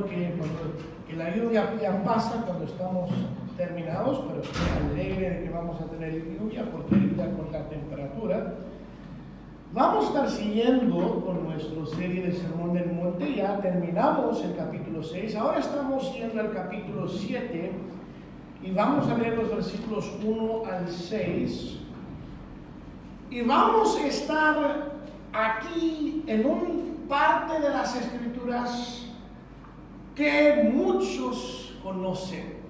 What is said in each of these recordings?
bueno que la lluvia ya pasa cuando estamos terminados, pero estoy alegre de que vamos a tener lluvia porque ahorita con la temperatura. Vamos a estar siguiendo con nuestra serie de Sermón del Monte. Ya terminamos el capítulo 6, ahora estamos yendo al capítulo 7 y vamos a leer los versículos 1 al 6 y vamos a estar aquí en un parte de las Escrituras que muchos conocen.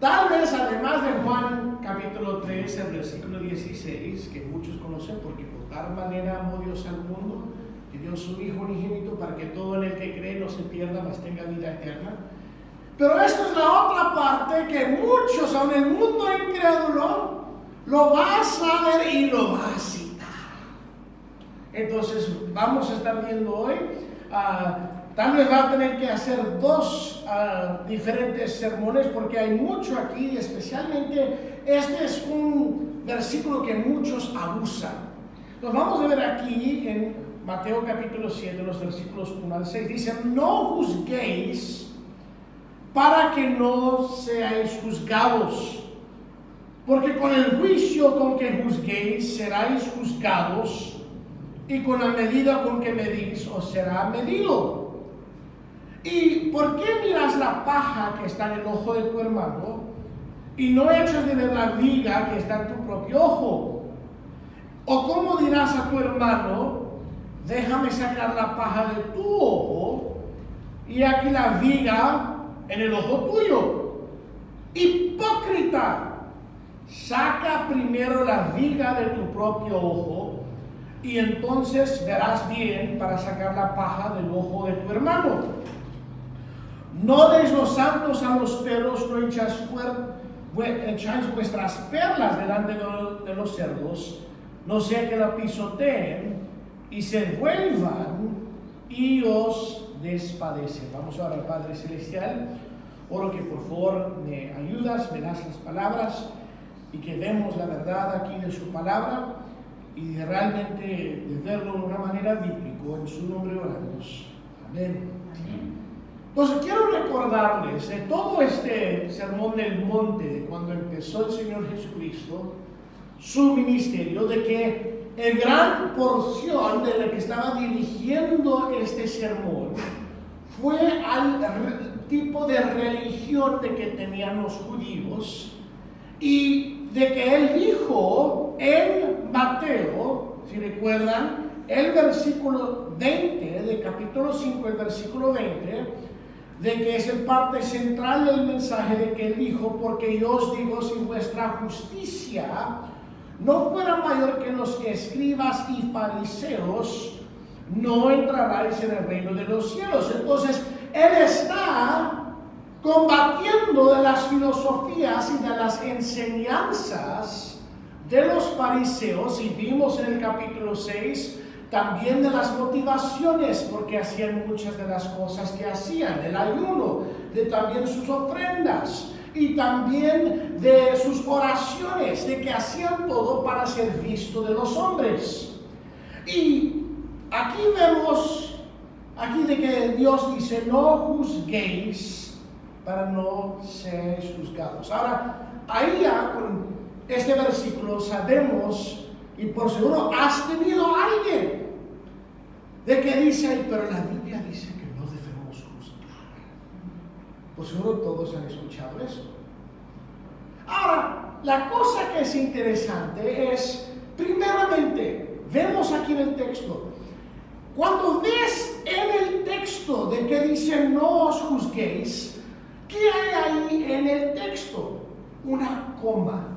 Tal vez además de Juan capítulo 3, el versículo 16, que muchos conocen, porque por tal manera amó Dios al mundo, que dio su Hijo unigénito para que todo en el que cree no se pierda, mas tenga vida eterna. Pero esta es la otra parte que muchos, aun el mundo incrédulo, lo va a saber y lo va a citar. Entonces vamos a estar viendo hoy, tal vez va a tener que hacer dos diferentes sermones porque hay mucho aquí, especialmente este es un versículo que muchos abusan. Nos vamos a ver aquí en Mateo capítulo 7, los versículos 1 al 6. Dice, no juzguéis para que no seáis juzgados, porque con el juicio con que juzguéis seráis juzgados, y con la medida con que medís os será medido. ¿Y por qué miras la paja que está en el ojo de tu hermano y no echas de ver la viga que está en tu propio ojo? ¿O cómo dirás a tu hermano, déjame sacar la paja de tu ojo y aquí la viga en el ojo tuyo? Hipócrita, saca primero la viga de tu propio ojo y entonces verás bien para sacar la paja del ojo de tu hermano. No deis los santos a los perros, no echáis vuestras perlas delante de los cerdos, no sea que la pisoteen y se vuelvan y os despadecen. Vamos a orar. Padre Celestial, oro que por favor me ayudas, me das las palabras y que vemos la verdad aquí de su palabra y de realmente de verlo de una manera bíblica. En su nombre oramos. Amén. Entonces quiero recordarles de todo este sermón del monte, de cuando empezó el Señor Jesucristo, su ministerio, de que en gran porción de la que estaba dirigiendo este sermón fue al tipo de religión de que tenían los judíos, y de que él dijo en Mateo, si recuerdan, el versículo 20 de capítulo 5, el versículo 20, de que es el parte central del mensaje de que él dijo, porque yo os digo, si vuestra justicia no fuera mayor que los escribas y fariseos, no entraráis en el reino de los cielos. Entonces, él está combatiendo de las filosofías y de las enseñanzas de los fariseos, y vimos en el capítulo 6 también de las motivaciones porque hacían muchas de las cosas que hacían, del ayuno, de también sus ofrendas y también de sus oraciones, de que hacían todo para ser visto de los hombres. Y aquí vemos aquí de que Dios dice, no juzguéis para no seáis juzgados. Ahora, ahí ya con este versículo sabemos, y por seguro has tenido a alguien de que dice, pero la Biblia dice que no debemos juzgar. Por seguro todos han escuchado eso. Ahora, la cosa que es interesante es, primeramente, vemos aquí en el texto, cuando ves en el texto de que dice no os juzguéis, ¿qué hay ahí en el texto? Una coma.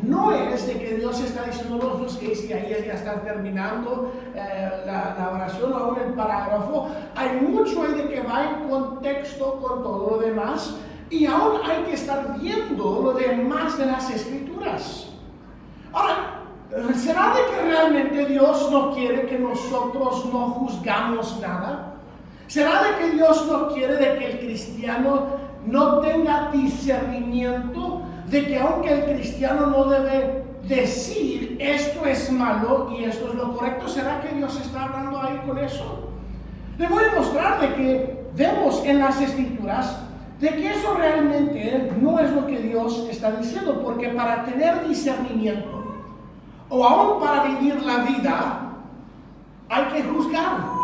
No es de que Dios está diciendo no juzguéis y ahí ya está terminando la oración o aún el parágrafo. Hay mucho ahí de que va en contexto con todo lo demás y aún hay que estar viendo lo demás de las Escrituras. Ahora, ¿será de que realmente Dios no quiere que nosotros no juzgamos nada? ¿Será de que Dios no quiere de que el cristiano no tenga discernimiento? De que aunque el cristiano no debe decir esto es malo y esto es lo correcto, ¿será que Dios está hablando ahí con eso? Le voy a mostrar de que vemos en las Escrituras de que eso realmente no es lo que Dios está diciendo, porque para tener discernimiento o aún para vivir la vida hay que juzgar.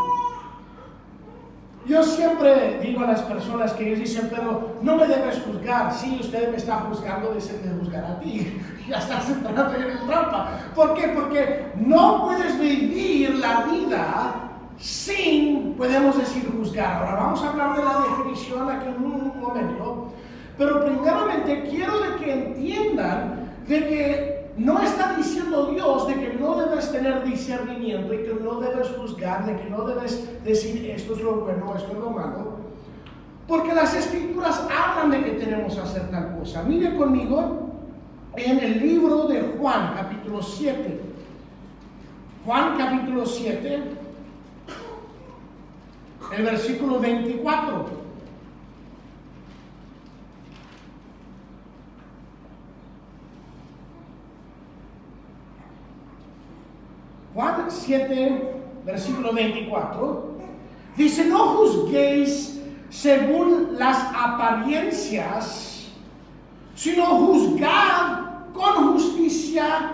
Yo siempre digo a las personas que ellos dicen, pero no me debes juzgar. Si usted me está juzgando, dice, me juzgará a ti. Ya estás entrando en el trampa. ¿Por qué? Porque no puedes vivir la vida sin, podemos decir, juzgar. Ahora vamos a hablar de la definición aquí en un momento. Pero primeramente quiero de que entiendan de que no está diciendo Dios de que no debes tener discernimiento y que no debes juzgar, de que no debes decir esto es lo bueno, esto es lo malo, porque las Escrituras hablan de que tenemos que hacer tal cosa. Mire conmigo en el libro de Juan, capítulo 7. Juan, capítulo 7, el versículo 24. Juan 7, versículo 24, dice, no juzguéis según las apariencias, sino juzgad con justicia,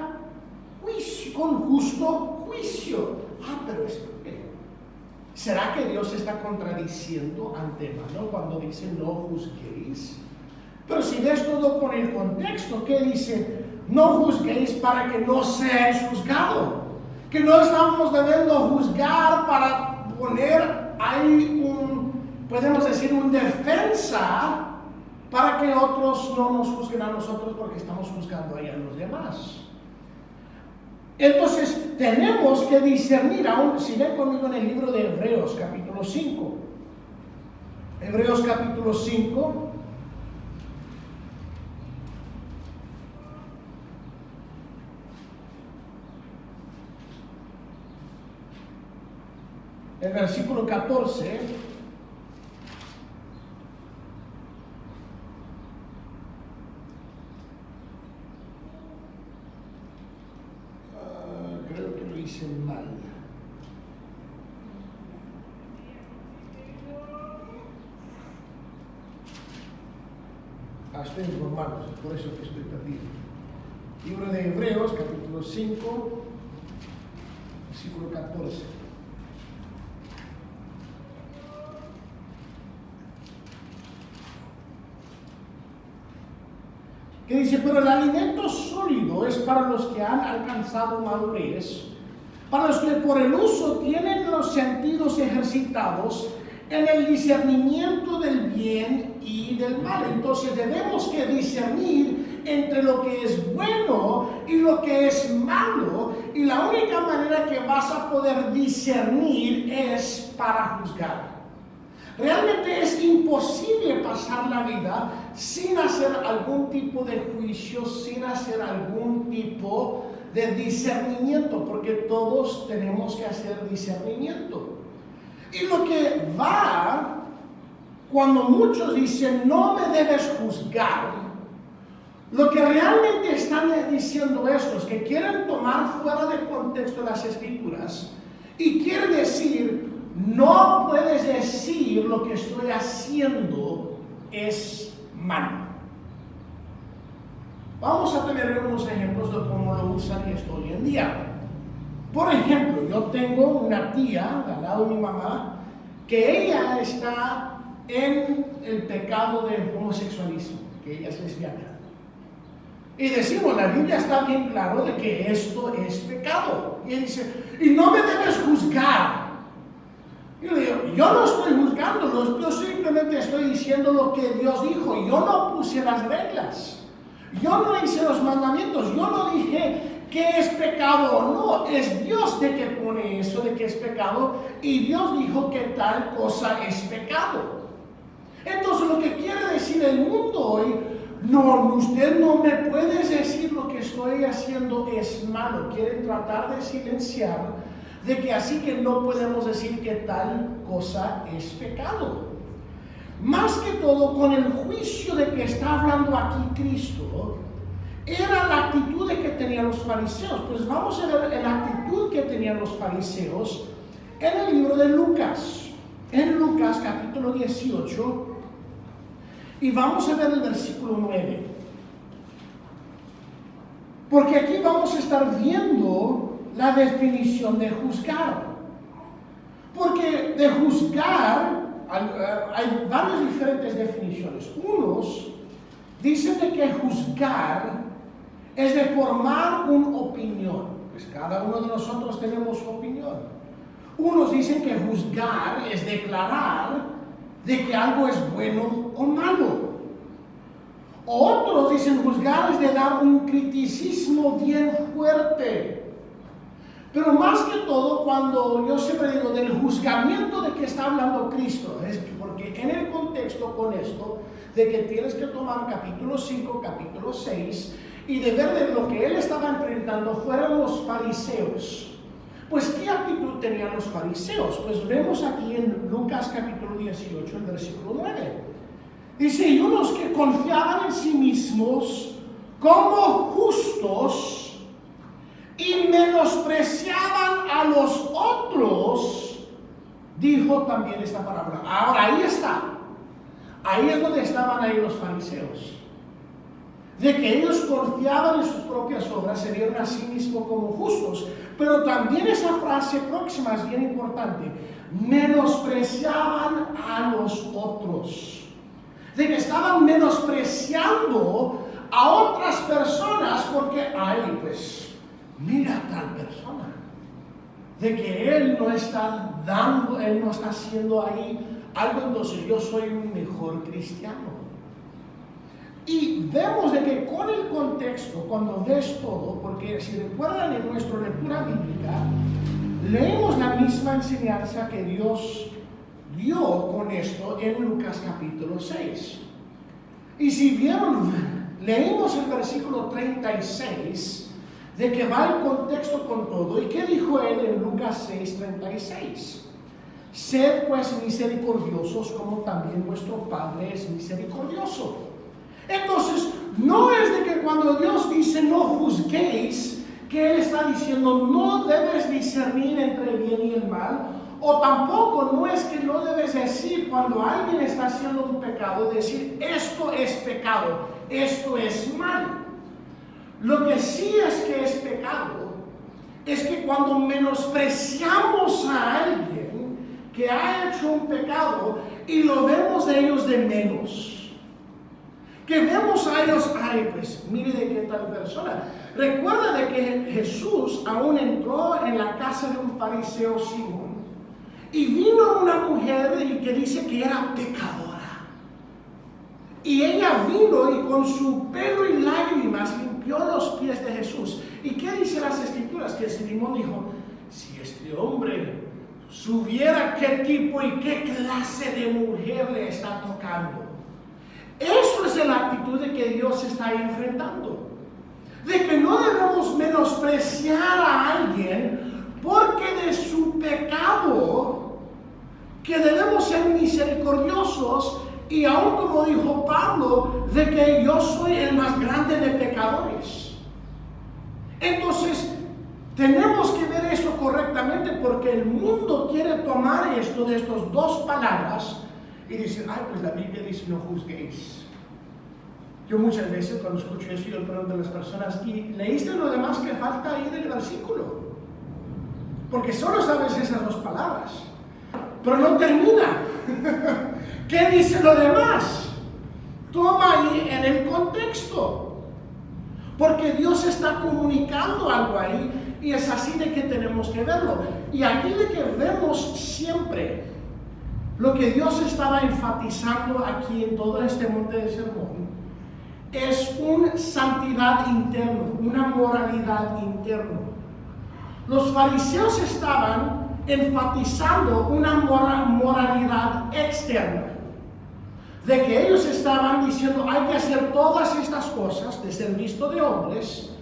juicio, con justo juicio. Pero ¿será que Dios está contradiciendo antemano cuando dice no juzguéis? Pero si ves todo con el contexto, ¿qué dice? No juzguéis para que no seáis juzgados. Que no estamos debiendo juzgar para poner ahí podemos decir, un defensa para que otros no nos juzguen a nosotros porque estamos juzgando ahí a los demás. Entonces, tenemos que discernir, aún si ven conmigo en el libro de Hebreos, capítulo 5. Hebreos, capítulo 5. El versículo 14, creo que lo hice mal. Estoy en Romanos, por eso que estoy perdido. Libro de Hebreos, capítulo 5, versículo 14. Que dice, pero el alimento sólido es para los que han alcanzado madurez, para los que por el uso tienen los sentidos ejercitados en el discernimiento del bien y del mal. Entonces debemos que discernir entre lo que es bueno y lo que es malo, y la única manera que vas a poder discernir es para juzgar. Realmente es imposible pasar la vida sin hacer algún tipo de juicio, sin hacer algún tipo de discernimiento, porque todos tenemos que hacer discernimiento. Y lo que va, cuando muchos dicen, no me debes juzgar, lo que realmente están diciendo estos, que quieren tomar fuera de contexto las Escrituras, y quieren decir, no puedes decir lo que estoy haciendo es malo. Vamos a tener unos ejemplos de cómo lo usan esto hoy en día. Por ejemplo, yo tengo una tía al lado de mi mamá que ella está en el pecado del homosexualismo, que ella es lesbiana. Y decimos, la Biblia está bien claro de que esto es pecado. Y él dice, y no me debes juzgar. Yo le digo, yo no estoy juzgándolo, yo simplemente estoy diciendo lo que Dios dijo. Yo no puse las reglas, yo no hice los mandamientos, yo no dije que es pecado o no. Es Dios de que pone eso, de que es pecado, y Dios dijo que tal cosa es pecado. Entonces lo que quiere decir el mundo hoy, no, usted no me puede decir lo que estoy haciendo es malo. Quieren tratar de silenciar de que así que no podemos decir que tal cosa es pecado. Más que todo, con el juicio de que está hablando aquí Cristo, era la actitud de que tenían los fariseos. Pues vamos a ver la actitud que tenían los fariseos en el libro de Lucas. en Lucas capítulo 18 y vamos a ver el versículo 9. Porque aquí vamos a estar viendo la definición de juzgar. Porque de juzgar hay varias diferentes definiciones. Unos dicen de que juzgar es de formar una opinión. Pues cada uno de nosotros tenemos su opinión. Unos dicen que juzgar es declarar de que algo es bueno o malo. Otros dicen juzgar es de dar un criticismo bien fuerte. Pero más que todo, cuando yo siempre digo del juzgamiento de que está hablando Cristo, es porque en el contexto con esto, de que tienes que tomar capítulo 5, capítulo 6, y de ver de lo que él estaba enfrentando fueron los fariseos. Pues, ¿qué actitud tenían los fariseos? Pues vemos aquí en Lucas capítulo 18, el versículo 9. Dice, y unos que confiaban en sí mismos como justos y menospreciaban a los otros, dijo también esta palabra. Ahora, ahí está. Ahí es donde estaban ahí los fariseos. De que ellos confiaban en sus propias obras, se vieron a sí mismos como justos. Pero también esa frase próxima es bien importante. Menospreciaban a los otros. De que estaban menospreciando a otras personas porque, ay, pues, mira a tal persona. De que él no está dando, él no está haciendo ahí algo, entonces yo soy un mejor cristiano. Y vemos de que con el contexto, cuando ves todo, porque si recuerdan en nuestra lectura bíblica, leemos la misma enseñanza que Dios dio con esto en Lucas capítulo 6. Y si vieron, leímos el versículo 36, de que va el contexto con todo. ¿Y qué dijo él en Lucas 6:36? Sed pues misericordiosos como también vuestro Padre es misericordioso. Entonces, no es de que cuando Dios dice no juzguéis, que Él está diciendo no debes discernir entre el bien y el mal, o tampoco no es que no debes decir cuando alguien está haciendo un pecado, decir esto es pecado, esto es mal. Lo que sí es que es pecado, es que cuando menospreciamos a alguien que ha hecho un pecado y lo vemos de ellos de menos. Que vemos a ellos, ay, pues mire de qué tal persona. Recuerda de que Jesús aún entró en la casa de un fariseo Simón y vino una mujer y que dice que era pecadora. Y ella vino y con su pelo y lágrimas limpió los pies de Jesús. ¿Y qué dice las Escrituras? Que Simón dijo, si este hombre supiera qué tipo y qué clase de mujer le está tocando. Eso es la actitud de que Dios está enfrentando. De que no debemos menospreciar a alguien porque de su pecado, que debemos ser misericordiosos y aún como dijo Pablo, de que yo soy el más grande de pecadores. Entonces, tenemos que ver esto correctamente porque el mundo quiere tomar esto de estas dos palabras y dicen, ay, pues la Biblia dice no juzguéis. Yo muchas veces cuando escucho eso, yo pregunto a las personas, ¿y leíste lo demás que falta ahí del versículo? Porque solo sabes esas dos palabras. Pero no termina. ¿Qué dice lo demás? Toma ahí en el contexto. Porque Dios está comunicando algo ahí y es así de que tenemos que verlo. Y aquí de que vemos siempre lo que Dios estaba enfatizando aquí en todo este monte de sermón es una santidad interna, una moralidad interna. Los fariseos estaban enfatizando una moralidad externa, de que ellos estaban diciendo hay que hacer todas estas cosas de ser visto de hombres,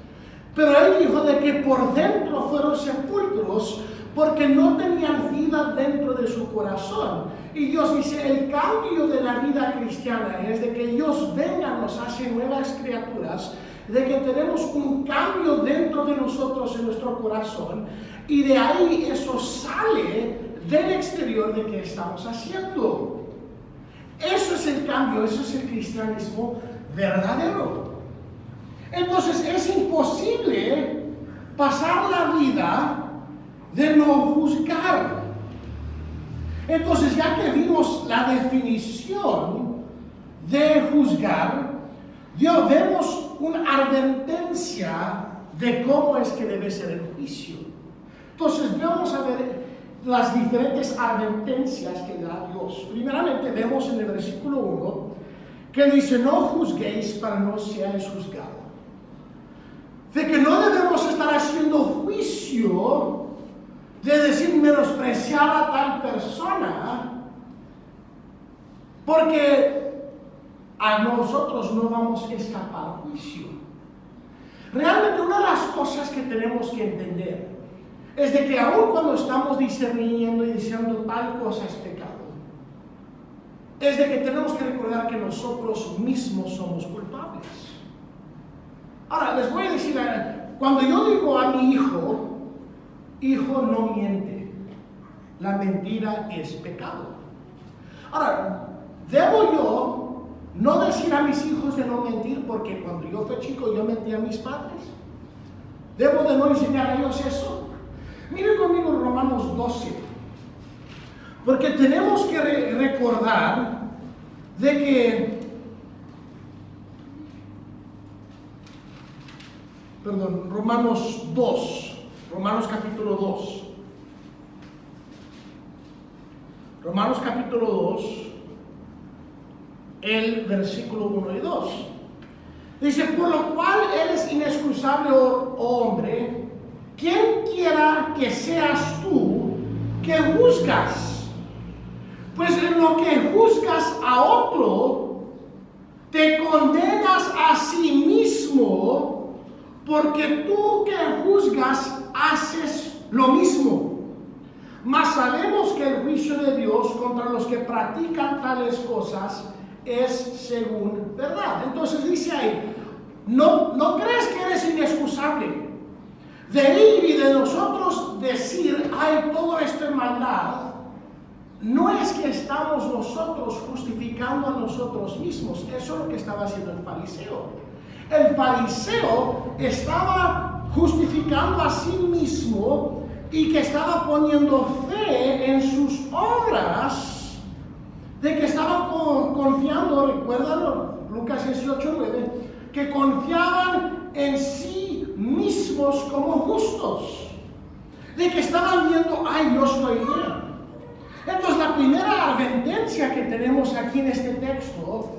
pero él dijo de que por dentro fueron sepulcros porque no tenían vida dentro de su corazón. Y Dios dice, el cambio de la vida cristiana es de que Dios venga, nos hace nuevas criaturas, de que tenemos un cambio dentro de nosotros en nuestro corazón, y de ahí eso sale del exterior de qué estamos haciendo. Eso es el cambio, eso es el cristianismo verdadero. Entonces es imposible pasar la vida de no juzgar. Entonces, ya que vimos la definición de juzgar, vemos una advertencia de cómo es que debe ser el juicio. Entonces, vamos a ver las diferentes advertencias que da Dios. Primeramente, vemos en el versículo 1 que dice: no juzguéis para no seáis juzgados. De que no debemos estar haciendo juicio, de decir menospreciar a tal persona, porque a nosotros no vamos a escapar juicio. Realmente una de las cosas que tenemos que entender es de que aun cuando estamos discerniendo y diciendo tal cosa es pecado, es de que tenemos que recordar que nosotros mismos somos culpables. Ahora, les voy a decir, cuando yo digo a mi hijo, hijo no miente, la mentira es pecado. Ahora, ¿debo yo no decir a mis hijos de no mentir porque cuando yo fui chico yo mentí a mis padres? ¿Debo de no enseñar a ellos eso? Miren conmigo Romanos 12, porque tenemos que recordar de que Romanos 2, Romanos capítulo 2. Romanos capítulo 2, el versículo 1 y 2. Dice: por lo cual eres inexcusable, oh hombre, quien quiera que seas tú que juzgas. Pues en lo que juzgas a otro, te condenas a sí mismo, porque tú que juzgas haces lo mismo. Mas sabemos que el juicio de Dios contra los que practican tales cosas es según verdad. Entonces dice ahí: no crees que eres inexcusable. De ir y de nosotros decir, ay, todo esto es maldad, no es que estamos nosotros justificando a nosotros mismos. Eso es lo que estaba haciendo el fariseo. El fariseo estaba justificando a sí mismo y que estaba poniendo fe en sus obras, de que estaba confiando, recuerdan Lucas 18:9, que confiaban en sí mismos como justos, de que estaban viendo, ay, yo estoy bien. Entonces la primera advertencia que tenemos aquí en este texto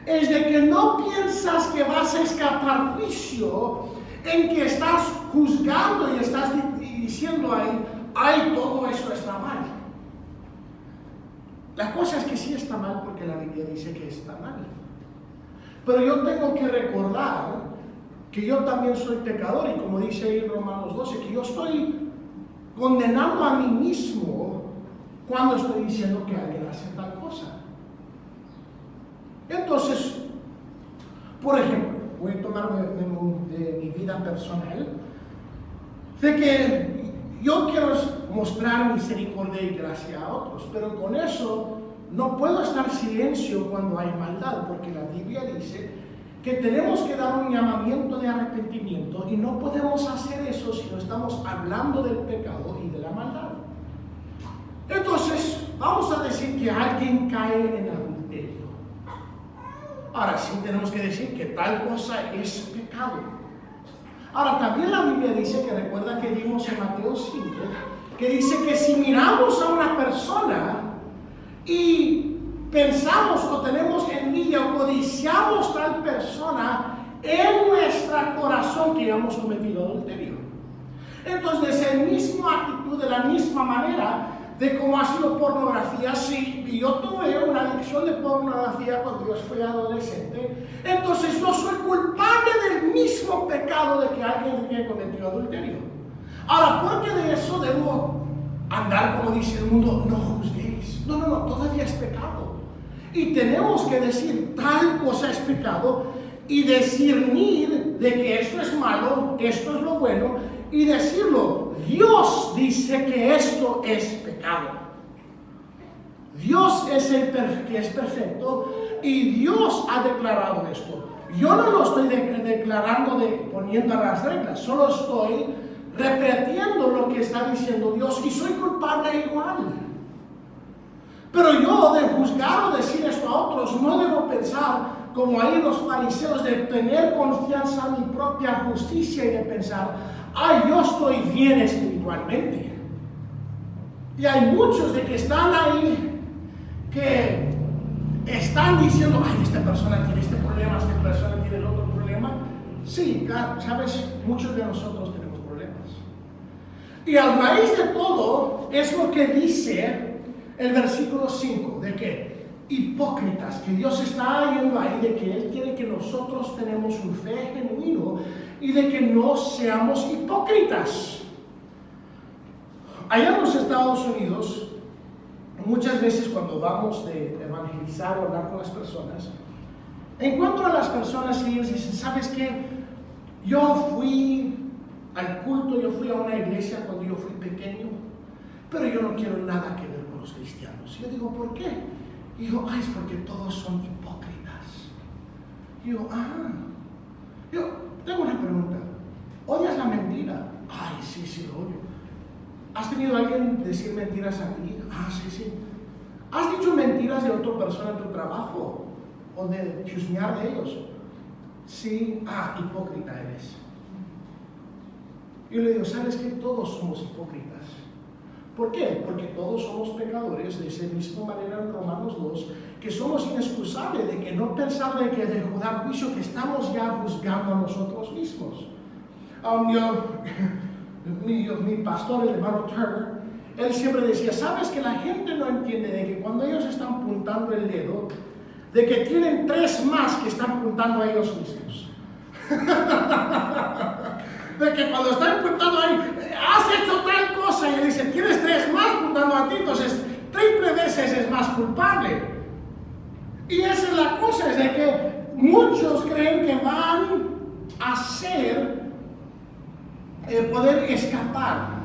es de que no piensas que vas a escapar juicio, en que estás juzgando y estás diciendo ahí, ay, todo eso está mal. La cosa es que sí está mal porque la Biblia dice que está mal. Pero yo tengo que recordar que yo también soy pecador, y como dice ahí en Romanos 12, que yo estoy condenando a mí mismo cuando estoy diciendo que alguien hace tal cosa. Entonces, por ejemplo, voy a tomar de mi vida personal, de que yo quiero mostrar misericordia y gracia a otros, pero con eso no puedo estar silencio cuando hay maldad, porque la Biblia dice que tenemos que dar un llamamiento de arrepentimiento, y no podemos hacer eso si no estamos hablando del pecado y de la maldad. Entonces, vamos a decir que alguien cae en adulterio. Ahora sí tenemos que decir que tal cosa es pecado. Ahora también la Biblia dice, que recuerda que vimos en Mateo 5, que dice que si miramos a una persona y pensamos o tenemos envidia o codiciamos tal persona en nuestro corazón, que hemos cometido adulterio. Entonces, de la misma actitud, de la misma manera de cómo ha sido pornografía, sí, y yo tuve una adicción de pornografía cuando yo fui adolescente, entonces yo soy culpable del mismo pecado de que alguien que cometió adulterio. Ahora, ¿por qué de eso debo andar como dice el mundo? No juzguéis. No, todavía es pecado. Y tenemos que decir tal cosa es pecado, y discernir de que esto es malo, esto es lo bueno, y decirlo. Dios dice que esto es pecado. Dios es el que es perfecto y Dios ha declarado esto. Yo no lo estoy declarando poniendo las reglas, solo estoy repitiendo lo que está diciendo Dios y soy culpable igual. Pero yo de juzgar o decir esto a otros no debo pensar como ahí los fariseos, de tener confianza en mi propia justicia y de pensar, ay, yo estoy bien espiritualmente. Y hay muchos de que están ahí que están diciendo, ay, esta persona tiene este problema, esta persona tiene el otro problema. Sí, sabes, muchos de nosotros tenemos problemas. Y a raíz de todo es lo que dice el versículo 5, de que hipócritas, que Dios está yendo ahí, de que Él quiere que nosotros tenemos un fe genuino y de que no seamos hipócritas. Allá en los Estados Unidos, muchas veces cuando vamos de evangelizar o hablar con las personas, encuentro a las personas y ellos dicen, ¿sabes qué? Yo fui al culto, yo fui a una iglesia cuando yo fui pequeño, pero yo no quiero nada que ver con los cristianos. Y yo digo, ¿por qué? Y digo, ay, es porque todos son hipócritas. Y yo, yo tengo una pregunta. ¿Odias la mentira? Ay, sí, lo odio. ¿Has tenido a alguien decir mentiras a ti? Sí. ¿Has dicho mentiras de otra persona en tu trabajo? ¿O de chusmear de ellos? Sí. Hipócrita eres. Yo le digo, ¿sabes qué? Todos somos hipócritas. ¿Por qué? Porque todos somos pecadores, de esa misma manera en Romanos 2, que somos inexcusables de que no pensar de que de juzgar juicio, que estamos ya juzgando a nosotros mismos. Mi pastor, el hermano Turner, él siempre decía, ¿sabes que la gente no entiende de que cuando ellos están apuntando el dedo, de que tienen 3 más que están apuntando a ellos mismos? De que cuando están apuntando ahí, has hecho tal cosa, y él dice, tienes 3 más apuntando a ti, entonces triple veces es más culpable. Y esa es la cosa, es de que muchos creen que van a poder escapar.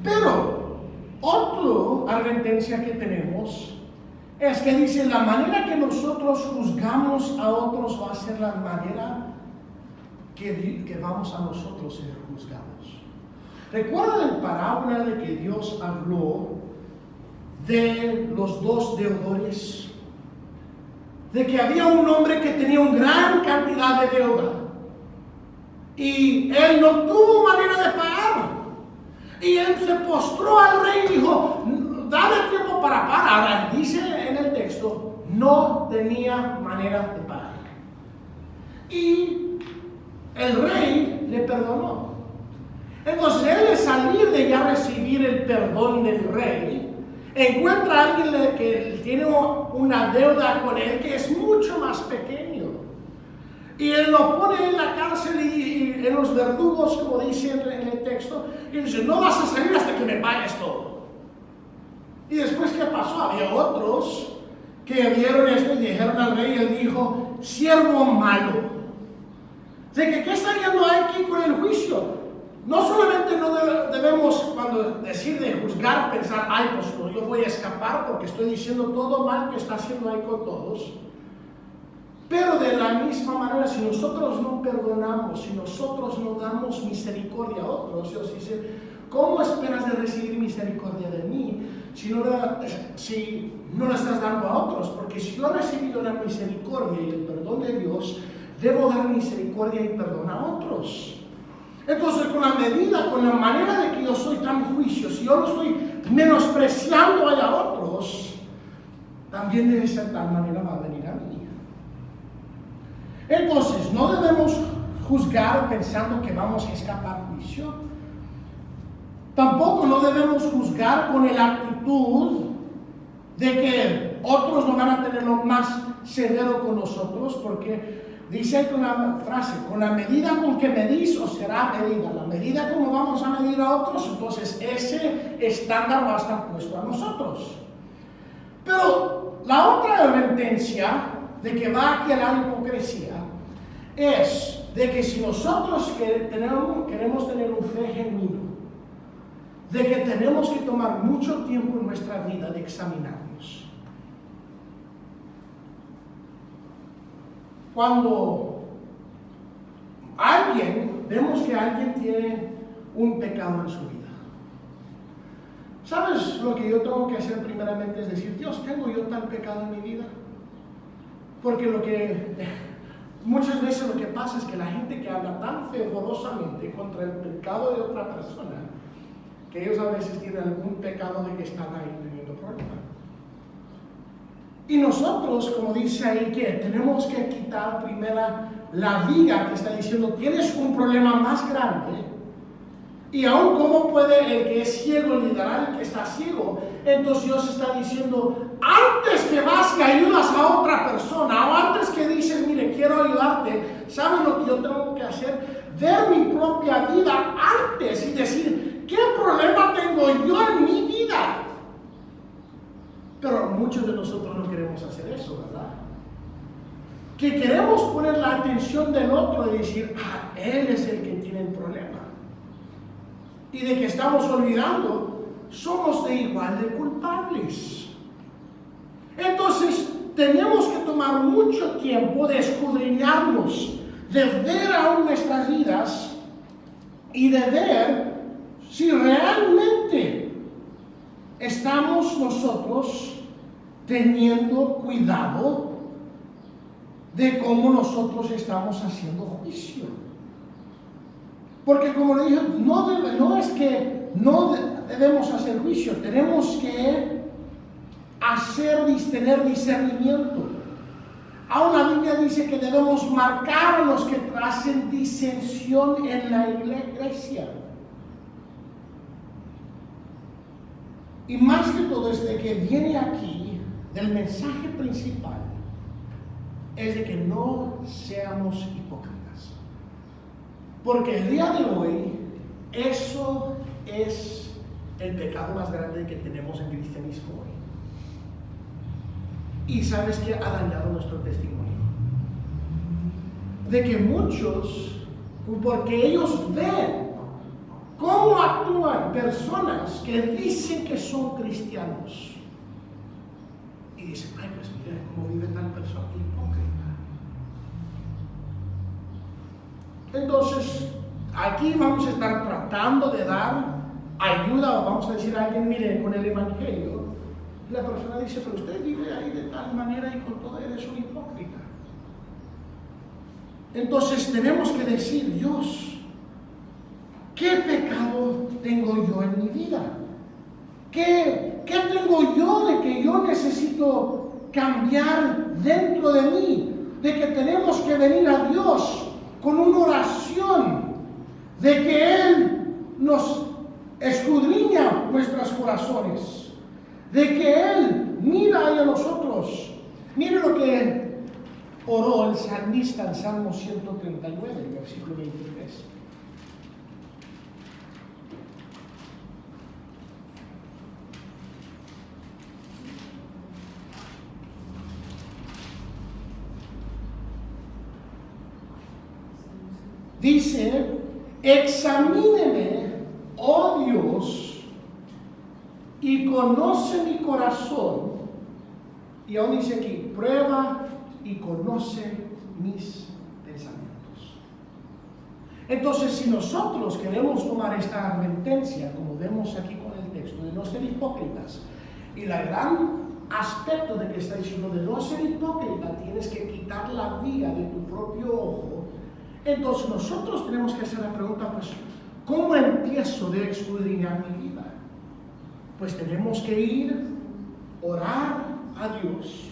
Pero otra advertencia que tenemos es que dice, la manera que nosotros juzgamos a otros va a ser la manera que vamos a nosotros ser juzgados. ¿Recuerdan la parábola de que Dios habló de los 2 deudores? De que había un hombre que tenía una gran cantidad de deuda y él no tuvo manera de pagar. Y él se postró al rey y dijo, dame tiempo para pagar. Dice en el texto, no tenía manera de pagar. Y el rey le perdonó. Entonces él, de salir de ya recibir el perdón del rey, encuentra a alguien que tiene una deuda con él que es mucho más pequeño. Y él lo pone en la cárcel y en los verdugos, como dice en el texto, y dice, no vas a salir hasta que me pagues todo. Y después, ¿qué pasó? Había otros que vieron esto y dijeron al rey, y él dijo, siervo malo. De que, ¿qué está yendo aquí con el juicio? No solamente no debemos, cuando decir de juzgar, pensar, ay, pues no, yo voy a escapar porque estoy diciendo todo mal que está haciendo ahí con todos. Pero de la misma manera, si nosotros no perdonamos, si nosotros no damos misericordia a otros, Dios dice, ¿cómo esperas de recibir misericordia de mí si no la estás dando a otros? Porque si yo he recibido la misericordia y el perdón de Dios, debo dar misericordia y perdón a otros. Entonces, con la medida, con la manera de que yo soy tan juicio, si yo no estoy menospreciando a otros, también debe ser tal manera va a venir a mí. Entonces, no debemos juzgar pensando que vamos a escapar juicio. Tampoco no debemos juzgar con la actitud de que otros no van a tenerlo más severo con nosotros, porque dice con la frase, con la medida con que medís os será medida. La medida como vamos a medir a otros, entonces ese estándar va a estar puesto a nosotros. Pero la otra advertencia de que va aquí a la hipocresía es de que si nosotros queremos tener un fe genuino de que tenemos que tomar mucho tiempo en nuestra vida de examinarnos. Cuando vemos que alguien tiene un pecado en su vida, ¿sabes lo que yo tengo que hacer primeramente? Es decir, Dios, ¿tengo yo tal pecado en mi vida? Porque muchas veces lo que pasa es que la gente que habla tan fervorosamente contra el pecado de otra persona, que ellos a veces tienen algún pecado de que están ahí teniendo problemas. Y nosotros, como dice ahí, que tenemos que quitar primero la viga que está diciendo, tienes un problema más grande. Y aún cómo puede el que es ciego liderar al que está ciego. Entonces Dios está diciendo, antes que vas y ayudas a otra persona, o antes que dices, mire, quiero ayudarte, ¿sabes lo que yo tengo que hacer? Ver mi propia vida antes y decir, ¿qué problema tengo yo en mi vida? Pero muchos de nosotros no queremos hacer eso, ¿verdad? Que queremos poner la atención del otro y decir, él es el que tiene el problema. Y de que estamos olvidando, somos de igual de culpables. Entonces, tenemos que tomar mucho tiempo de escudriñarnos, de ver aún nuestras vidas y de ver si realmente estamos nosotros teniendo cuidado de cómo nosotros estamos haciendo juicio. Porque como le dije, no es que no debemos hacer juicio, tenemos que tener discernimiento. Aún la Biblia dice que debemos marcar a los que hacen disensión en la iglesia. Y más que todo, desde que viene aquí, del mensaje principal, es de que no seamos hipócritas. Porque el día de hoy, eso es el pecado más grande que tenemos en cristianismo hoy. Y sabes que ha dañado nuestro testimonio. De que muchos, porque ellos ven cómo actúan personas que dicen que son cristianos. Y dicen, ay, pues mira cómo vive tal persona hipócrita. Entonces, aquí vamos a estar tratando de dar ayuda, o vamos a decir a alguien, mire, con el evangelio. La persona dice, pero usted vive ahí de tal manera y con todo eres un hipócrita. Entonces tenemos que decir, Dios, ¿qué pecado tengo yo en mi vida? ¿Qué tengo yo de que yo necesito cambiar dentro de mí? De que tenemos que venir a Dios con una oración, de que Él nos escudriña nuestros corazones, de que Él mira a nosotros. Mire lo que oró el salmista en Salmo 139, versículo 23. Dice, examíneme, oh Dios, y conoce mi corazón. Y aún dice aquí, prueba y conoce mis pensamientos. Entonces, si nosotros queremos tomar esta advertencia, como vemos aquí con el texto, de no ser hipócritas, y el gran aspecto de que está diciendo de no ser hipócrita, tienes que quitar la viga de tu propio ojo. Entonces nosotros tenemos que hacer la pregunta, pues, ¿cómo empiezo de escudriñar mi vida? Pues tenemos que ir, orar a Dios.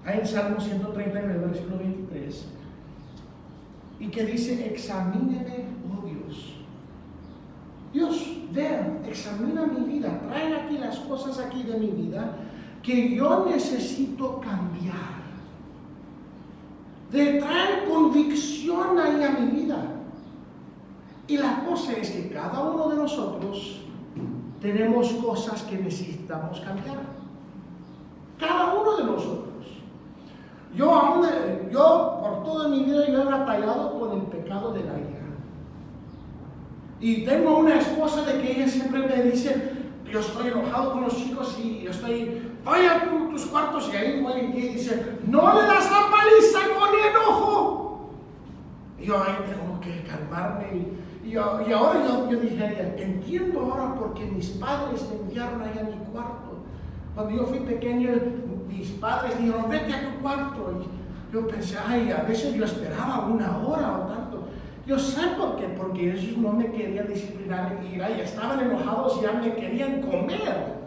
Ahí en Salmo 139, versículo 23. Y que dice, examíneme, oh Dios. Dios, ven, examina mi vida, trae aquí las cosas aquí de mi vida que yo necesito cambiar. De traer convicción ahí a mi vida. Y la cosa es que cada uno de nosotros tenemos cosas que necesitamos cambiar. Cada uno de nosotros. Yo por toda mi vida yo he batallado con el pecado de la ira. Y tengo una esposa de que ella siempre me dice, yo estoy enojado con los chicos y vaya a tus cuartos, y ahí voy y dice, no le das la paliza con enojo. Y yo ahí tengo que calmarme. Y ahora yo dije a ella, entiendo ahora por qué mis padres me enviaron allá a mi cuarto. Cuando yo fui pequeño, mis padres dijeron, vete a tu cuarto. Y yo pensé, ay, a veces yo esperaba 1 hora o tanto. Yo sé por qué, porque ellos no me querían disciplinar y ya estaban enojados y ya me querían comer.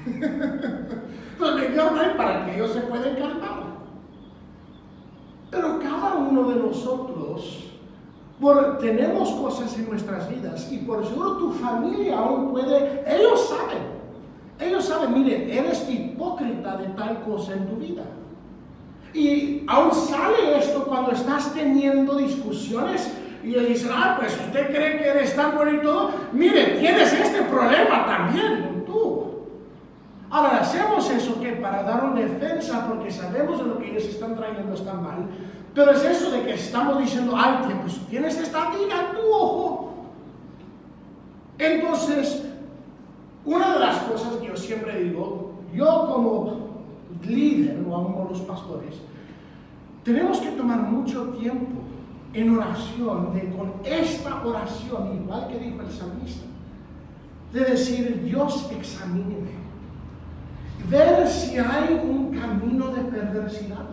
Entonces me dio mal para que ellos se puedan calmar. Pero cada uno de nosotros tenemos cosas en nuestras vidas y por seguro tu familia aún puede, ellos saben, mire, eres hipócrita de tal cosa en tu vida. Y aún sale esto cuando estás teniendo discusiones y ellos dicen, pues usted cree que eres tan bueno y todo, mire, tienes este problema también tú. Ahora hacemos eso que para dar una defensa porque sabemos de lo que ellos están trayendo está mal, pero es eso de que estamos diciendo, pues tienes esta viga en tu ojo. Entonces, una de las cosas que yo siempre digo, yo como líder o aún como los pastores, tenemos que tomar mucho tiempo en oración, con esta oración, igual que dijo el salmista, de decir, Dios, examíneme, ver si hay un camino de perversidad.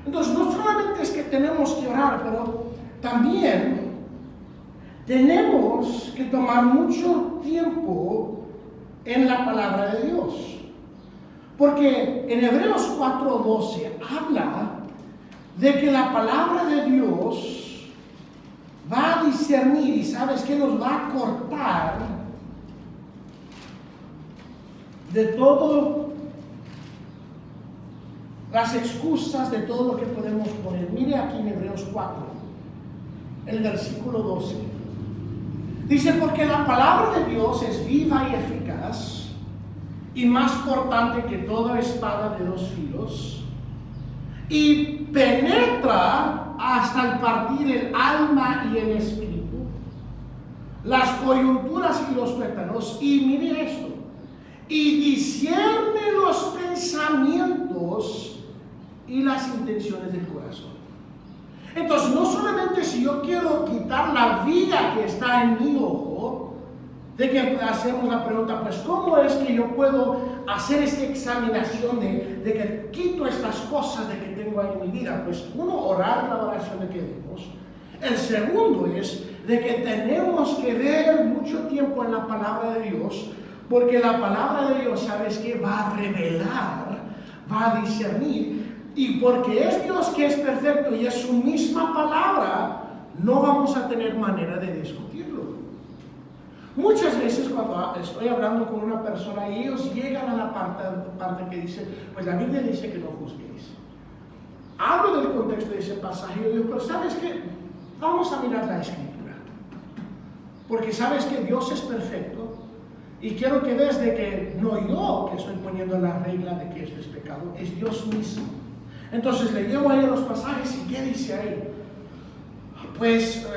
Entonces, no solamente es que tenemos que orar, pero también tenemos que tomar mucho tiempo en la palabra de Dios. Porque en Hebreos 4:12 habla de que la palabra de Dios va a discernir y sabes que nos va a cortar de todo las excusas, de todo lo que podemos poner. Mire aquí en Hebreos 4, el versículo 12. Dice, porque la palabra de Dios es viva y eficaz y más cortante que toda espada de 2 filos, y penetra hasta el partir el alma y el espíritu, las coyunturas y los tuétanos, y mire esto, y discierne los pensamientos y las intenciones del corazón. Entonces, no solamente si yo quiero quitar la viga que está en mi ojo, de que hacemos la pregunta, pues, ¿cómo es que yo puedo hacer esta examinación de que quito estas cosas de que tengo ahí en mi vida? Pues, uno, orar la oración de que demos. El segundo es de que tenemos que ver mucho tiempo en la palabra de Dios, porque la palabra de Dios, ¿sabes qué? Va a revelar, va a discernir, y porque es Dios que es perfecto y es su misma palabra, no vamos a tener manera de discutirlo. Muchas veces cuando estoy hablando con una persona y ellos llegan a la parte que dice, pues la Biblia dice que no juzguéis. Hablo del contexto de ese pasaje y digo, pero ¿sabes qué? Vamos a mirar la Escritura. Porque sabes que Dios es perfecto y quiero que veas de que no yo que estoy poniendo la regla de que esto es pecado, es Dios mismo. Entonces le llevo ahí a los pasajes y ¿qué dice ahí? Pues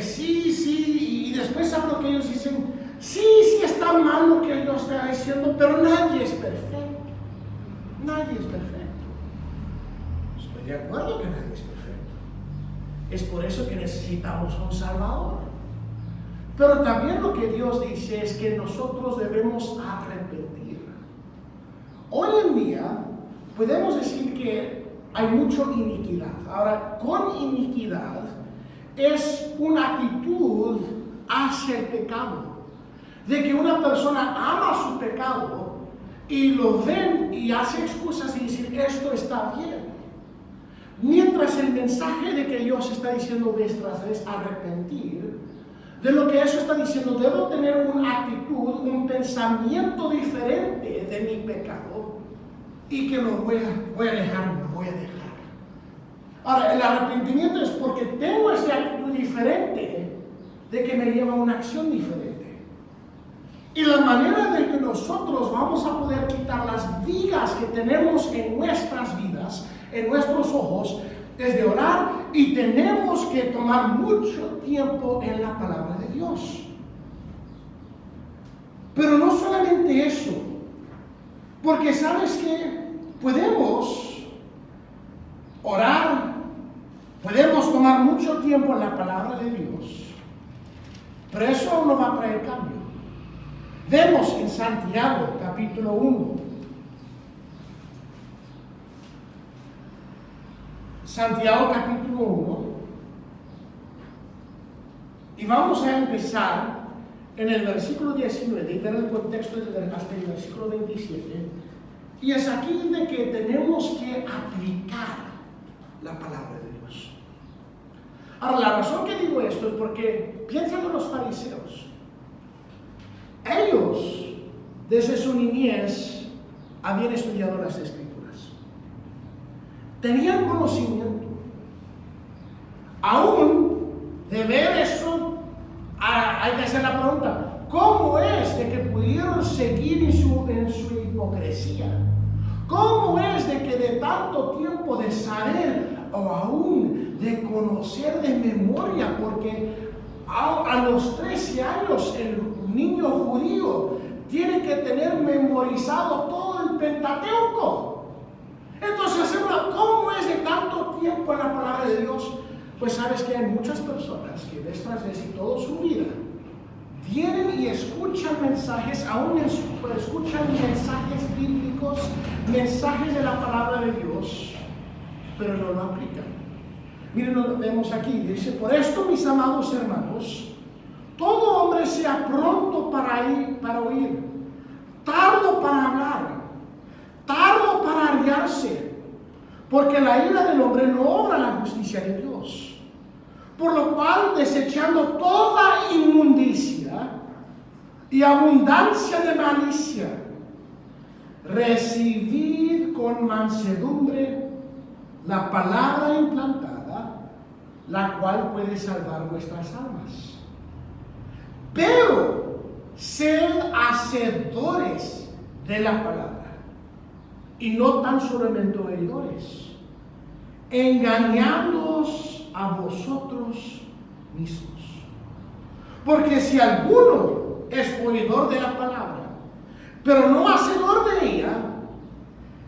sí, y después hablo que ellos dicen, sí está mal lo que Dios está diciendo, pero nadie es perfecto. Nadie es perfecto. Estoy de acuerdo que nadie es perfecto. Es por eso que necesitamos un Salvador. Pero también lo que Dios dice es que nosotros debemos arrepentir. Hoy en día podemos decir que hay mucha iniquidad. Ahora, con iniquidad es una actitud hacia el pecado, de que una persona ama su pecado y lo ven y hace excusas y dicen esto está bien, mientras el mensaje de que Dios está diciendo vez tras vez arrepentir, de lo que eso está diciendo, debo tener una actitud, un pensamiento diferente de mi pecado y que lo voy a dejar. Ahora, el arrepentimiento es porque tengo esa actitud diferente de que me lleva a una acción diferente. Y la manera de que nosotros vamos a poder quitar las vigas que tenemos en nuestras vidas, en nuestros ojos, es de orar y tenemos que tomar mucho tiempo en la palabra de Dios. Pero no solamente eso, porque sabes que podemos orar, podemos tomar mucho tiempo en la palabra de Dios, pero eso no va a traer cambio. Vemos en Santiago capítulo 1. Santiago capítulo 1. Y vamos a empezar en el versículo 19 y ver el contexto hasta el versículo 27. Y es aquí de que tenemos que aplicar la palabra de Dios. Ahora, la razón que digo esto es porque piensan en los fariseos. Ellos, desde su niñez, habían estudiado las Escrituras. Tenían conocimiento. Aún de ver eso, hay que hacer la pregunta: ¿cómo es de que pudieron seguir en su hipocresía? ¿Cómo es de que de tanto tiempo de saber o aún de conocer de memoria? Porque a los 13 años el niño judío tiene que tener memorizado todo el Pentateuco. Entonces, ¿cómo es de tanto tiempo en la palabra de Dios? Pues sabes que hay muchas personas que vez tras vez y toda su vida vienen y escuchan mensajes, aún escuchan mensajes bíblicos, mensajes de la palabra de Dios, pero no lo aplican. Miren lo que vemos aquí, dice: por esto, mis amados hermanos, todo hombre sea pronto para oír, tardo para hablar, tardo para arriarse, porque la ira del hombre no obra la justicia de Dios. Por lo cual, desechando toda inmundicia y abundancia de malicia, recibid con mansedumbre la palabra implantada, la cual puede salvar vuestras almas. Pero sed hacedores de la palabra, y no tan solamente oidores, engañándoos a vosotros mismos. Porque si alguno es oidor de la palabra, pero no hacedor de ella,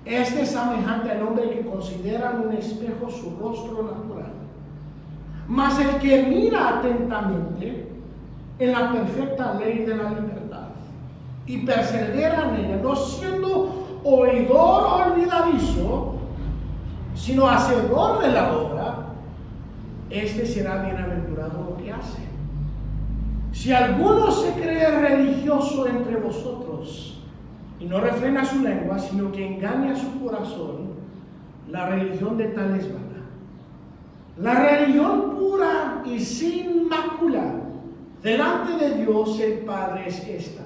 este es semejante al hombre que considera en un espejo su rostro natural. Mas el que mira atentamente en la perfecta ley de la libertad y persevera en ella, no siendo oidor olvidadizo, sino hacedor de la obra, este será bienaventurado lo que hace. Si alguno se cree religioso entre vosotros y no refrena su lengua, sino que engaña su corazón, la religión de tal es vana. La religión pura y sin mácula delante de Dios el Padre es esta: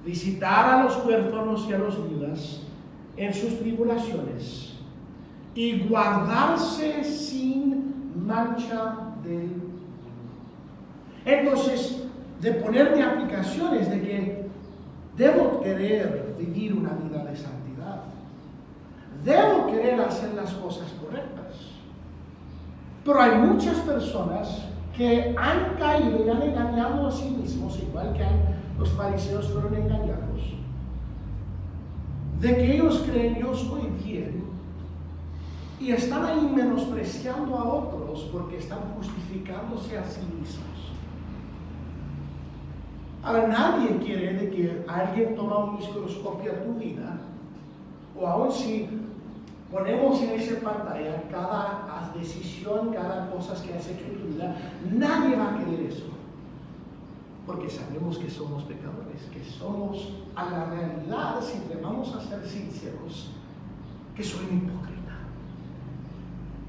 visitar a los huérfanos y a los viudas en sus tribulaciones y guardarse sin mancha del mundo. Entonces, de ponerme aplicaciones de que debo querer vivir una vida de santidad, debo querer hacer las cosas correctas, pero hay muchas personas que han caído y han engañado a sí mismos, igual que los fariseos fueron engañados, de que ellos creen: yo estoy bien, y están ahí menospreciando a otros porque están justificándose a sí mismos. Ahora, nadie quiere de que alguien toma un microscopio a tu vida, o aún si ponemos en esa pantalla cada decisión, cada cosa que has hecho en tu vida, nadie va a querer eso, porque sabemos que somos pecadores, que somos a la realidad, si te vamos a ser sinceros, que soy un hipócrita,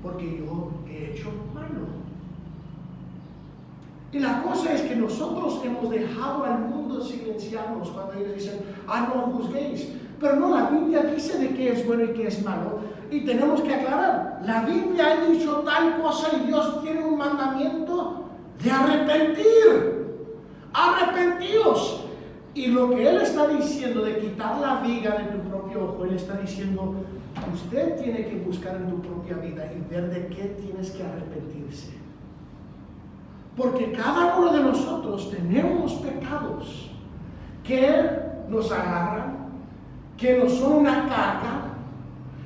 porque yo he hecho malo. Y la cosa es que nosotros hemos dejado al mundo silenciarnos cuando ellos dicen: no juzguéis. Pero no, la Biblia dice de qué es bueno y qué es malo, y tenemos que aclarar. La Biblia ha dicho tal cosa y Dios tiene un mandamiento de arrepentir. Arrepentíos. Y lo que Él está diciendo de quitar la viga de tu propio propio ojo, Él está diciendo, usted tiene que buscar en tu propia vida y ver de qué tienes que arrepentirse. Porque cada uno de nosotros tenemos pecados que nos agarran, que nos son una carga,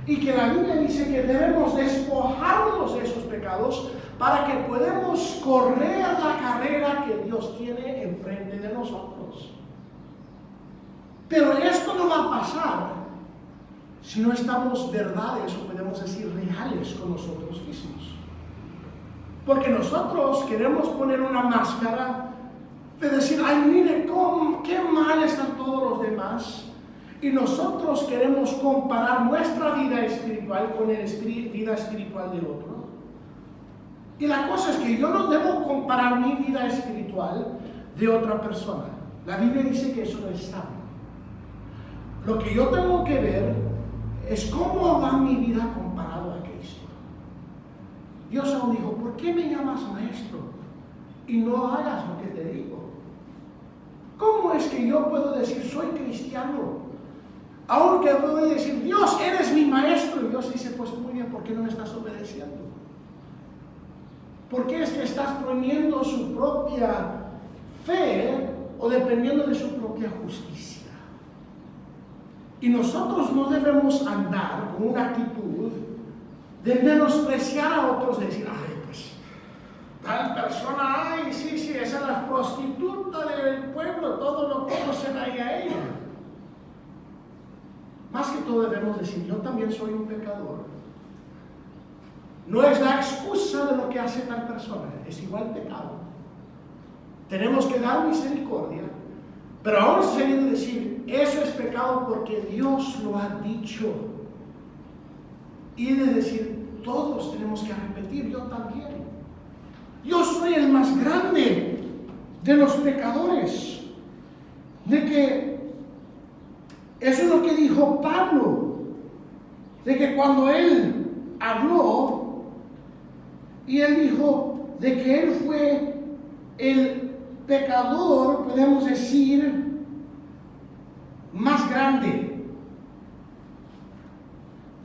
y que la Biblia dice que debemos despojarnos de esos pecados para que podamos correr la carrera que Dios tiene enfrente de nosotros. Pero esto no va a pasar si no estamos verdades, o podemos decir reales, con nosotros mismos. Porque nosotros queremos poner una máscara de decir, ay, mire qué mal están todos los demás. Y nosotros queremos comparar nuestra vida espiritual con la vida espiritual del otro. Y la cosa es que yo no debo comparar mi vida espiritual de otra persona. La Biblia dice que eso no es sabio. Lo que yo tengo que ver es cómo va mi vida comparado a Cristo. Dios aún dijo, ¿por qué me llamas maestro y no hagas lo que te digo? ¿Cómo es que yo puedo decir soy cristiano? Aunque puedo decir, Dios, eres mi maestro. Y Dios dice, pues muy bien, ¿por qué no me estás obedeciendo? ¿Por qué es que estás poniendo su propia fe o dependiendo de su propia justicia? Y nosotros no debemos andar con una actitud de menospreciar a otros, de decir, ay, pues, tal persona, ay, sí, esa es la prostituta del pueblo, todo lo conocen ahí a ella. Más que todo debemos decir, yo también soy un pecador. No es la excusa de lo que hace tal persona, es igual pecado. Tenemos que dar misericordia, pero aún seguir decir, eso es pecado porque Dios lo ha dicho. Y de decir, todos tenemos que arrepentir, yo también. Yo soy el más grande de los pecadores. De que eso es lo que dijo Pablo, de que cuando él habló y él dijo de que él fue el pecador, podemos decir, más grande.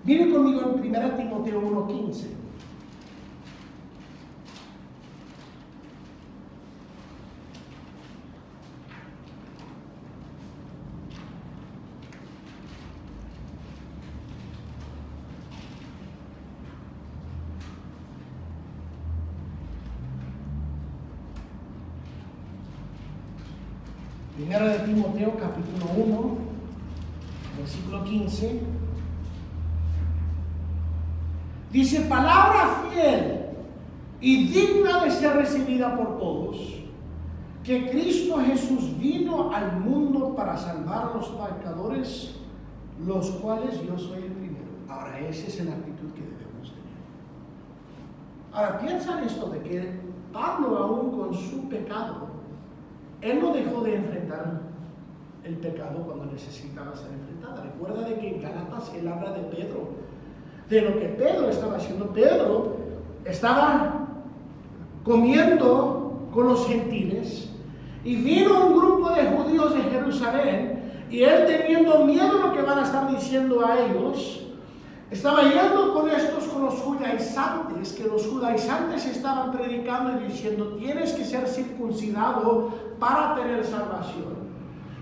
Mire conmigo en 1 Timoteo 1:15. Primera de Timoteo, capítulo 1, versículo 15. Dice, palabra fiel y digna de ser recibida por todos, que Cristo Jesús vino al mundo para salvar a los pecadores, los cuales yo soy el primero. Ahora, esa es la actitud que debemos tener. Ahora, piensa en esto de que Pablo, aún con su pecado, él no dejó de enfrentar el pecado cuando necesitaba ser enfrentada. Recuerda de que en Gálatas él habla de Pedro, de lo que Pedro estaba haciendo. Pedro estaba comiendo con los gentiles y vino un grupo de judíos de Jerusalén y él, teniendo miedo de lo que van a estar diciendo a ellos, estaba yendo con los judaizantes, que los judaizantes estaban predicando y diciendo, tienes que ser circuncidado para tener salvación.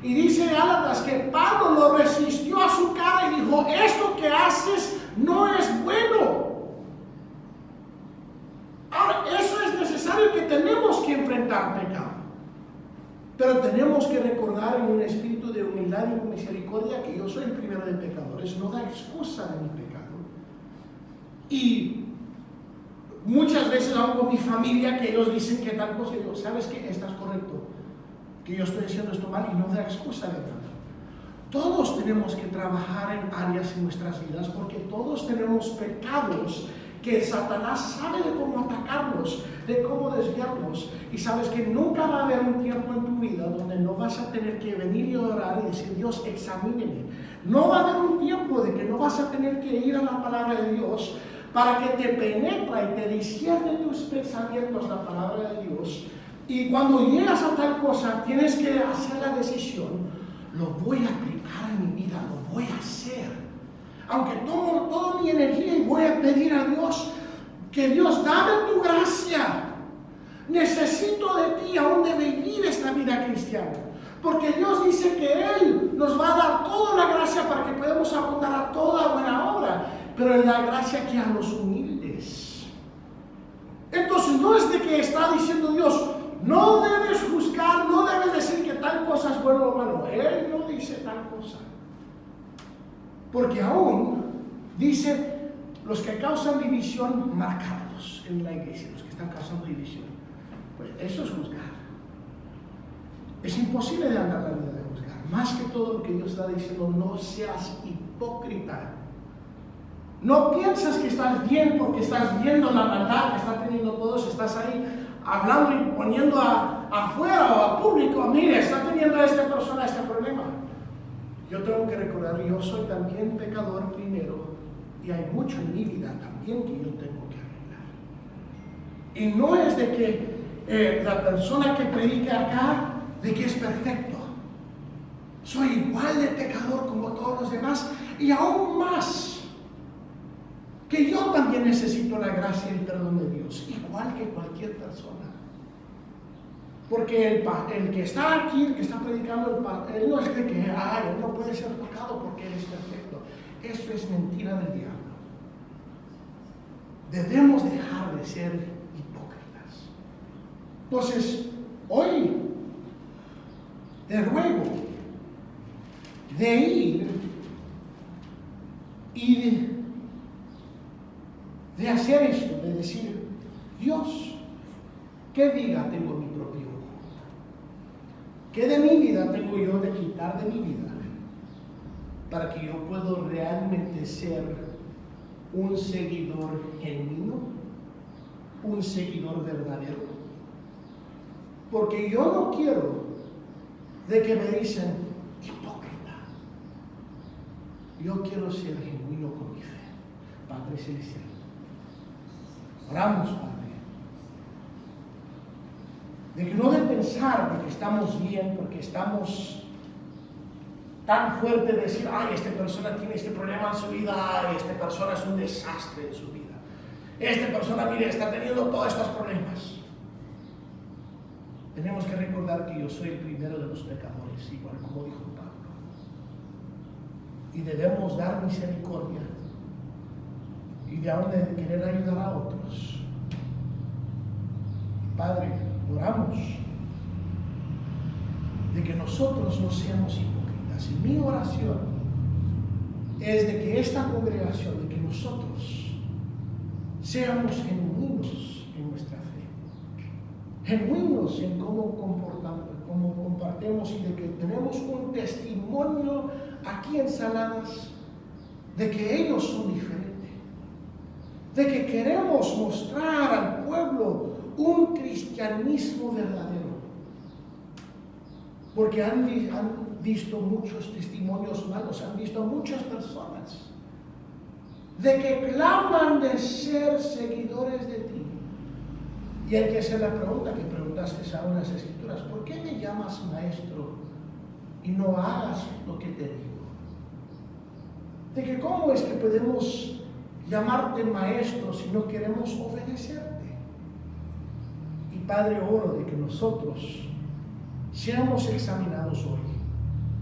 Y dice Gálatas que Pablo lo resistió a su cara y dijo, esto que haces no es bueno. Ahora, eso es necesario, que tenemos que enfrentar pecado. Pero tenemos que recordar en un espíritu de humildad y misericordia que yo soy el primero de pecadores, no da excusa de mi pecado. Y muchas veces hago con mi familia que ellos dicen que tal cosa, y yo, ¿sabes qué? Estás correcto, que yo estoy haciendo esto mal, y no da excusa de nada. Todos tenemos que trabajar en áreas en nuestras vidas, porque todos tenemos pecados que Satanás sabe de cómo atacarlos, de cómo desviarlos. Y sabes que nunca va a haber un tiempo en tu vida donde no vas a tener que venir y orar y decir, Dios, examíneme. No va a haber un tiempo de que no vas a tener que ir a la palabra de Dios para que te penetre y te discierne tus pensamientos la palabra de Dios. Y cuando llegas a tal cosa, tienes que hacer la decisión. lo voy a aplicar en mi vida, lo voy a hacer. Aunque tomo toda mi energía y voy a pedir a Dios que Dios dame tu gracia. Necesito de ti aún de vivir esta vida cristiana. Porque Dios dice que Él nos va a dar toda la gracia para que podamos abundar a toda buena obra. Pero Él da gracia que a los humildes. Entonces no es de que está diciendo Dios, no debes juzgar, no debes decir que tal cosa es bueno o malo. Él no dice tal cosa. Porque aún dice los que causan división, marcados en la iglesia, los que están causando división. Pues eso es juzgar. Es imposible de andar la vida de juzgar. Más que todo lo que Dios está diciendo, no seas hipócrita. No piensas que estás bien porque estás viendo la maldad que están teniendo todos, estás ahí hablando y poniendo afuera o a público, mire, está teniendo esta persona este problema. Yo tengo que recordar, yo soy también pecador primero y hay mucho en mi vida también que yo tengo que arreglar. Y no es de que la persona que predica acá, de que es perfecto. Soy igual de pecador como todos los demás y aún más. Que yo también necesito la gracia y el perdón de Dios, igual que cualquier persona. Porque el que está aquí, el que está predicando, él no es de que él no puede ser tocado porque él es perfecto. Eso es mentira del diablo. Debemos dejar de ser hipócritas. Entonces, hoy te ruego de ir y de hacer esto, de decir, Dios, ¿qué vida tengo en mi propio ojo? ¿Qué de mi vida tengo yo de quitar de mi vida para que yo pueda realmente ser un seguidor genuino, un seguidor verdadero? Porque yo no quiero de que me dicen hipócrita. Yo quiero ser genuino con mi fe. Padre Celestial, oramos, Padre, de que no de pensar de que estamos bien porque estamos tan fuerte de decir, ay, esta persona tiene este problema en su vida, ay, esta persona es un desastre en su vida, esta persona, mire, está teniendo todos estos problemas. Tenemos que recordar que yo soy el primero de los pecadores, igual como dijo Pablo, y debemos dar misericordia y de aún de querer ayudar a otros. Padre, oramos de que nosotros no seamos hipócritas. Y mi oración es de que esta congregación, de que nosotros seamos genuinos en nuestra fe, genuinos en cómo compartimos y de que tenemos un testimonio aquí en Saladas de que ellos son diferentes, de que queremos mostrar al pueblo un cristianismo verdadero, porque han visto muchos testimonios malos, han visto muchas personas de que claman de ser seguidores de ti. Y hay que hacer la pregunta que preguntaste ahora en las Escrituras: ¿por qué me llamas maestro y no hagas lo que te digo? De que cómo es que podemos llamarte maestro si no queremos obedecerte. Y Padre, oro de que nosotros seamos examinados hoy.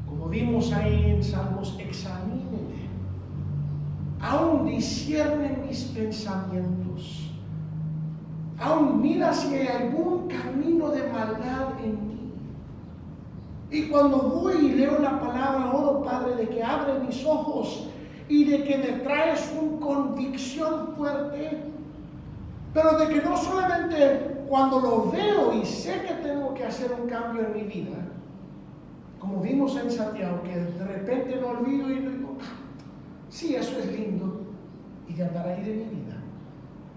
Como vimos ahí en Salmos, examíneme. Aún discierne mis pensamientos. Aún mira si hay algún camino de maldad en mí. Y cuando voy y leo la palabra, oro, Padre, de que abre mis ojos y de que me traes una convicción fuerte, pero de que no solamente cuando lo veo y sé que tengo que hacer un cambio en mi vida, como vimos en Santiago, que de repente lo olvido y digo, sí, eso es lindo, y de andar ahí de mi vida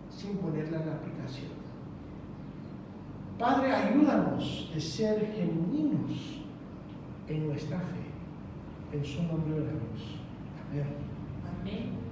sin ponerla en la aplicación. Padre, ayúdanos de ser genuinos en nuestra fe. En su nombre oramos. Amén. Amén.